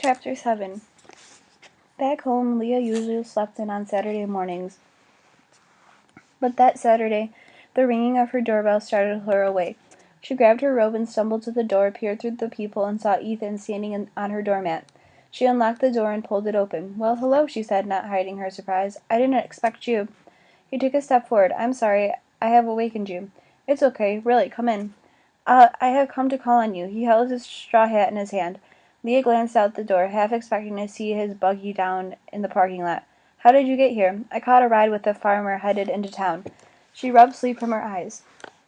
Chapter 7. Back home, Leah usually slept in on Saturday mornings, but that Saturday, the ringing of her doorbell startled her awake. She grabbed her robe and stumbled to the door, peered through the peephole, and saw Ethan standing on her doormat. She unlocked the door and pulled it open. "Well, hello," she said, not hiding her surprise. "I didn't expect you." He took a step forward. "I'm sorry, I have awakened you." "It's okay, really, come in." I have come to call on you." He held his straw hat in his hand. Leah glanced out the door, half expecting to see his buggy down in the parking lot. "How did you get here?" "I caught a ride with a farmer headed into town." She rubbed sleep from her eyes.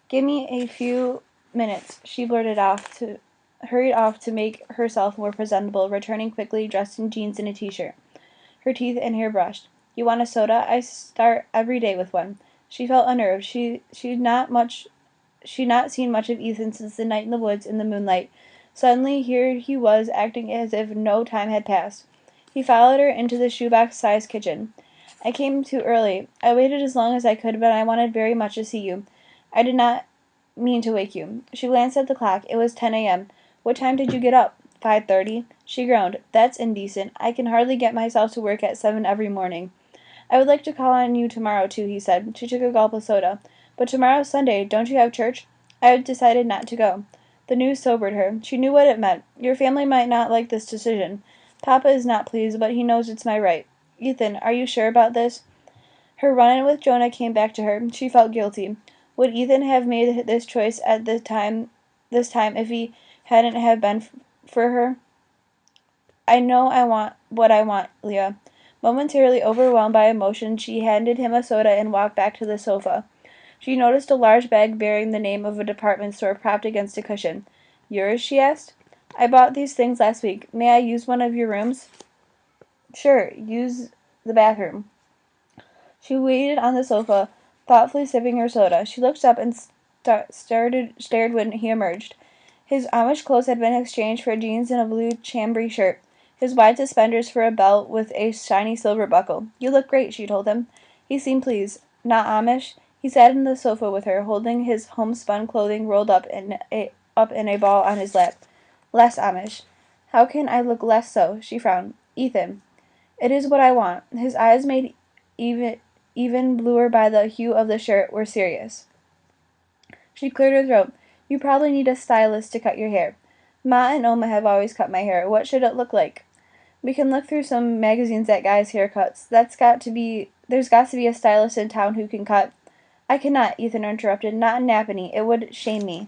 "Give me a few minutes," she hurried off to make herself more presentable, returning quickly, dressed in jeans and a t-shirt, her teeth and hair brushed. "You want a soda? I start every day with one." She felt unnerved. She'd not seen much of Ethan since the night in the woods in the moonlight. Suddenly, here he was, acting as if no time had passed. He followed her into the shoebox-sized kitchen. "I came too early. I waited as long as I could, but I wanted very much to see you. I did not mean to wake you." She glanced at the clock. It was 10 a.m. "What time did you get up?" 5:30. She groaned. "That's indecent. I can hardly get myself to work at 7 every morning." "I would like to call on you tomorrow, too," he said. She took a gulp of soda. "But tomorrow's Sunday. Don't you have church?" "I have decided not to go." The news sobered her. She knew what it meant. "Your family might not like this decision. Papa is not pleased, but he knows it's my right." "Ethan, are you sure about this?" Her run-in with Jonah came back to her. She felt guilty. Would Ethan have made this choice at this time if he hadn't have been for her? "I know I want what I want, Leah." Momentarily overwhelmed by emotion, she handed him a soda and walked back to the sofa. She noticed a large bag bearing the name of a department store propped against a cushion. "Yours?" she asked. "I bought these things last week. May I use one of your rooms?" "Sure. Use the bathroom." She waited on the sofa, thoughtfully sipping her soda. She looked up and stared when he emerged. His Amish clothes had been exchanged for jeans and a blue chambray shirt, his wide suspenders for a belt with a shiny silver buckle. "You look great," she told him. He seemed pleased. "Not Amish?" He sat on the sofa with her, holding his homespun clothing rolled up in a ball on his lap. "Less Amish." "How can I look less so?" She frowned. "Ethan." "It is what I want." His eyes, made even bluer by the hue of the shirt, were serious. She cleared her throat. "You probably need a stylist to cut your hair." "Ma and Oma have always cut my hair. What should it look like?" "We can look through some magazines at guys' haircuts. There's got to be a stylist in town who can cut—" "I cannot," Ethan interrupted. "Not in Napanee. It would shame me."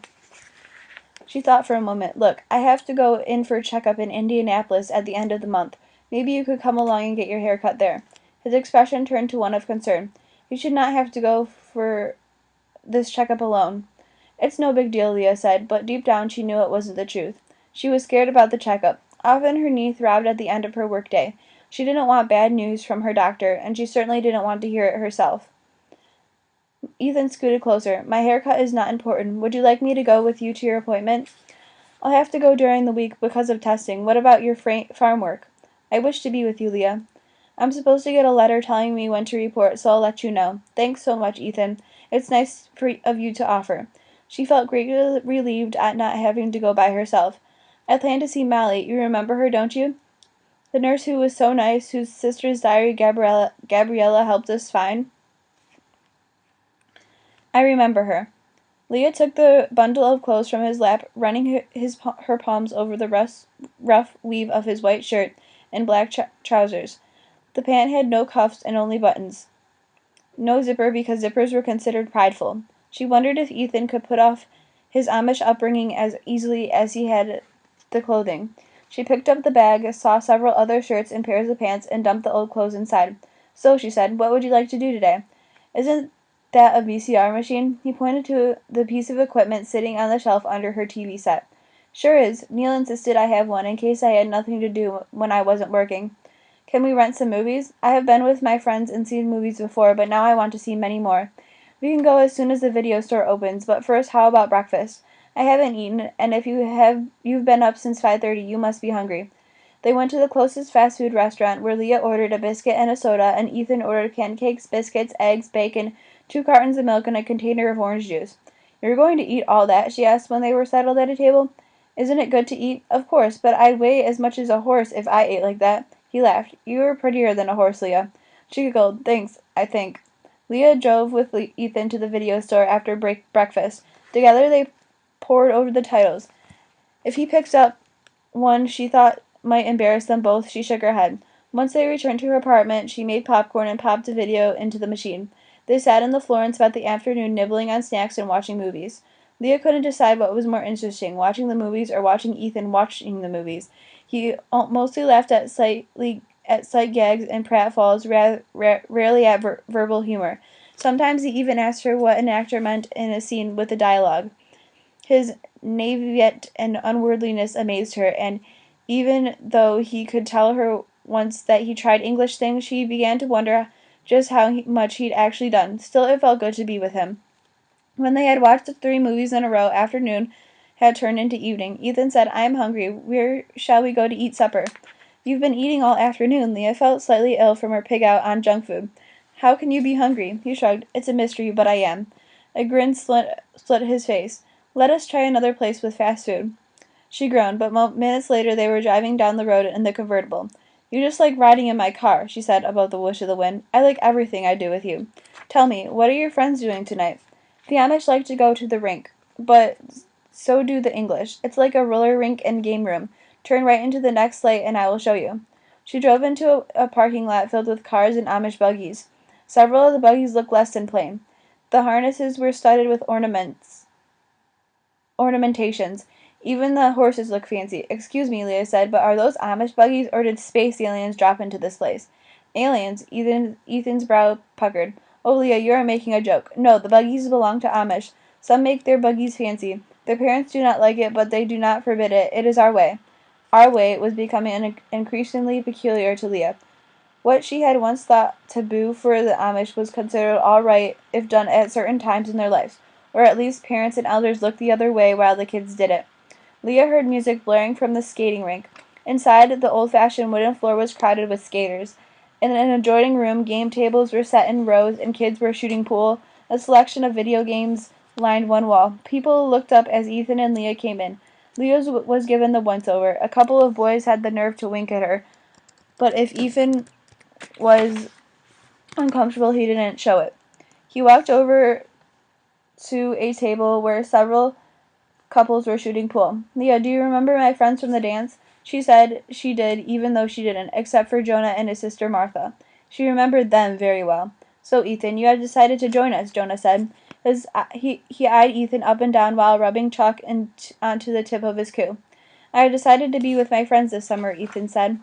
She thought for a moment. "Look, I have to go in for a checkup in Indianapolis at the end of the month. Maybe you could come along and get your hair cut there." His expression turned to one of concern. "You should not have to go for this checkup alone." "It's no big deal," Leah said, but deep down she knew it wasn't the truth. She was scared about the checkup. Often her knee throbbed at the end of her workday. She didn't want bad news from her doctor, and she certainly didn't want to hear it herself. Ethan scooted closer. "My haircut is not important. Would you like me to go with you to your appointment?" "I'll have to go during the week because of testing. What about your farm work?" "I wish to be with you, Leah." "I'm supposed to get a letter telling me when to report, so I'll let you know." "Thanks so much, Ethan. It's nice of you to offer." She felt greatly relieved at not having to go by herself. "I plan to see Molly. You remember her, don't you? The nurse who was so nice, whose sister's diary Gabriella helped us find?" "I remember her." Leah took the bundle of clothes from his lap, running her palms over the rough weave of his white shirt and black trousers. The pant had no cuffs and only buttons. No zipper, because zippers were considered prideful. She wondered if Ethan could put off his Amish upbringing as easily as he had the clothing. She picked up the bag, saw several other shirts and pairs of pants, and dumped the old clothes inside. "So," she said, "what would you like to do today?" "Isn't that a VCR machine?" He pointed to the piece of equipment sitting on the shelf under her TV set. "Sure is. Neil insisted I have one in case I had nothing to do when I wasn't working." "Can we rent some movies? I have been with my friends and seen movies before, but now I want to see many more." "We can go as soon as the video store opens, but first how about breakfast?" "I haven't eaten, and if you've been up since 5:30, you must be hungry." They went to the closest fast food restaurant, where Leah ordered a biscuit and a soda, and Ethan ordered pancakes, biscuits, eggs, bacon, 2 cartons of milk, and a container of orange juice. "You're going to eat all that?" she asked when they were settled at a table. Isn't it good to eat? Of course, but I'd weigh as much as a horse if I ate like that. He laughed. You were prettier than a horse, Leah. She giggled. Thanks, I think. Leah drove with Ethan to the video store after breakfast. Together they pored over the titles. If he picks up one she thought might embarrass them both, she shook her head. Once they returned to her apartment, she made popcorn and popped a video into the machine. They sat on the floor and spent the afternoon nibbling on snacks and watching movies. Leah couldn't decide what was more interesting, watching the movies or watching Ethan watching the movies. He mostly laughed at sight gags and pratfalls, rarely at verbal humor. Sometimes he even asked her what an actor meant in a scene with the dialogue. His naivete and unworldliness amazed her, and even though he could tell her once that he tried English things, she began to wonder just how much he'd actually done. Still, it felt good to be with him. When they had watched the 3 movies in a row, afternoon had turned into evening. Ethan said, I am hungry. Where shall we go to eat supper? You've been eating all afternoon. Leah felt slightly ill from her pig out on junk food. How can you be hungry? He shrugged. It's a mystery, but I am. A grin split his face. Let us try another place with fast food. She groaned, but minutes later they were driving down the road in the convertible. You just like riding in my car, she said above the whoosh of the wind. I like everything I do with you. Tell me, what are your friends doing tonight? The Amish like to go to the rink, but so do the English. It's like a roller rink and game room. Turn right into the next light and I will show you. She drove into a parking lot filled with cars and Amish buggies. Several of the buggies looked less than plain. The harnesses were studded with ornamentations. Even the horses look fancy. Excuse me, Leah said, but are those Amish buggies, or did space aliens drop into this place? Aliens? Ethan's brow puckered. Oh, Leah, you are making a joke. No, the buggies belong to Amish. Some make their buggies fancy. Their parents do not like it, but they do not forbid it. It is our way. Our way was becoming increasingly peculiar to Leah. What she had once thought taboo for the Amish was considered all right if done at certain times in their lives, or at least parents and elders looked the other way while the kids did it. Leah heard music blaring from the skating rink. Inside, the old-fashioned wooden floor was crowded with skaters. In an adjoining room, game tables were set in rows and kids were shooting pool. A selection of video games lined one wall. People looked up as Ethan and Leah came in. Leah was given the once-over. A couple of boys had the nerve to wink at her, but if Ethan was uncomfortable, he didn't show it. He walked over to a table where several couples were shooting pool. Leah, do you remember my friends from the dance? She said she did, even though she didn't, except for Jonah and his sister Martha. She remembered them very well. So, Ethan, you have decided to join us, Jonah said. He eyed Ethan up and down while rubbing chalk onto the tip of his queue. I have decided to be with my friends this summer, Ethan said.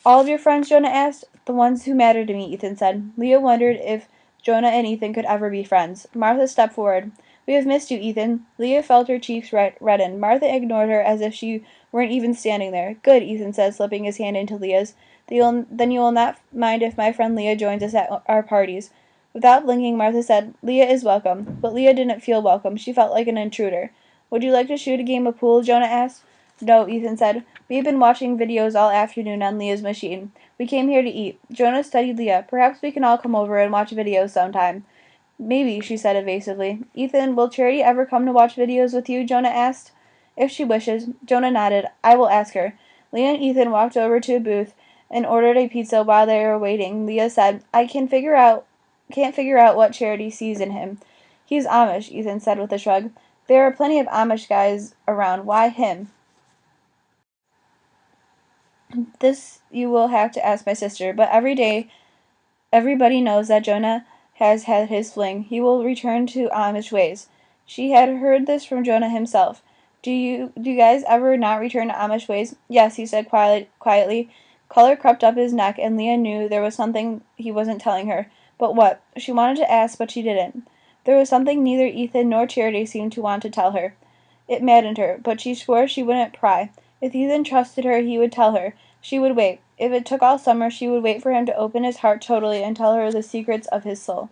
All of your friends? Jonah asked. The ones who matter to me, Ethan said. Leah wondered if Jonah and Ethan could ever be friends. Martha stepped forward. We have missed you, Ethan. Leah felt her cheeks redden. Martha ignored her as if she weren't even standing there. Good, Ethan said, slipping his hand into Leah's. Then you will not mind if my friend Leah joins us at our parties. Without blinking, Martha said, Leah is welcome. But Leah didn't feel welcome. She felt like an intruder. Would you like to shoot a game of pool? Jonah asked. No, Ethan said. We've been watching videos all afternoon on Leah's machine. We came here to eat. Jonah studied Leah. Perhaps we can all come over and watch videos sometime. Maybe, she said evasively. Ethan, will Charity ever come to watch videos with you? Jonah asked. If she wishes. Jonah nodded. I will ask her. Leah and Ethan walked over to a booth and ordered a pizza while they were waiting. Leah said, I can't figure out what Charity sees in him. He's Amish, Ethan said with a shrug. There are plenty of Amish guys around. Why him? This you will have to ask my sister, but everybody knows that Jonah has had his fling. He will return to Amish ways. She had heard this from Jonah himself. Do you guys ever not return to Amish ways? Yes, he said quietly. Color crept up his neck, and Leah knew there was something he wasn't telling her. But what? She wanted to ask, but she didn't. There was something neither Ethan nor Charity seemed to want to tell her. It maddened her, but she swore she wouldn't pry. If Ethan trusted her, he would tell her. She would wait. If it took all summer, she would wait for him to open his heart totally and tell her the secrets of his soul.